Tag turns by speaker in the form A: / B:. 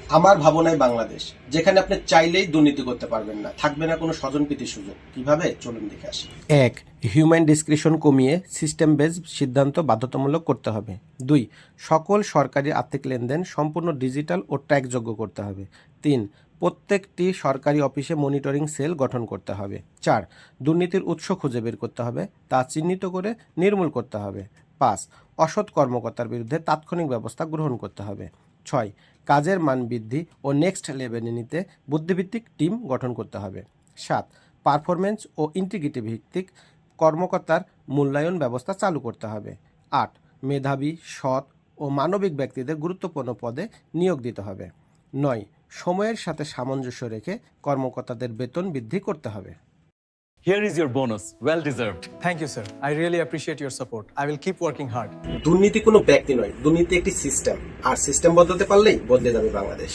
A: আমার ভাবনায় বাংলাদেশ, যেখানে আপনি চাইলেই দুর্নীতি করতে পারবেন না, থাকবে না কোনো স্বজনপ্রীতির সুযোগ। কিভাবে, চলুন দেখে আসি। ১. হিউম্যান ডিসক্রিপশন কমিয়ে সিস্টেম বেসড সিদ্ধান্ত বাধ্যতামূলক করতে হবে। ২. সকল সরকারি আর্থিক লেনদেন সম্পূর্ণ ডিজিটাল ও ট্র্যাকযোগ্য করতে হবে। ৩. প্রত্যেকটি সরকারি অফিসে মনিটরিং সেল গঠন করতে হবে। ৪. দুর্নীতির উৎস খুঁজে বের করতে হবে, তা চিহ্নিত করে নির্মূল করতে হবে। ৫. অসৎ কর্মকর্তার বিরুদ্ধে তাৎক্ষণিক ব্যবস্থা গ্রহণ করতে হবে। ৬. কাজের মান বৃদ্ধি ও নেক্সট লেভেলে নিতে বুদ্ধিভিত্তিক টিম গঠন করতে হবে। ৭. পারফরমেন্স ও ইন্টিগ্রিটি ভিত্তিক কর্মকর্তার মূল্যায়ন ব্যবস্থা চালু করতে হবে। ৮. মেধাবী, সৎ ও মানবিক ব্যক্তিদের গুরুত্বপূর্ণ পদে নিয়োগ দিতে হবে। ৯. সময়ের সাথে সামঞ্জস্য রেখে কর্মকর্তাদের বেতন বৃদ্ধি করতে হবে।
B: Here is your bonus. Well deserved.
C: Thank you, sir. I really appreciate your support. I will keep working hard.
A: দুর্নীতি কোনো ব্যক্তি নয়, দুর্নীতি একটি সিস্টেম, আর সিস্টেম বদলাতে পারলেই বদলে যাবে বাংলাদেশ।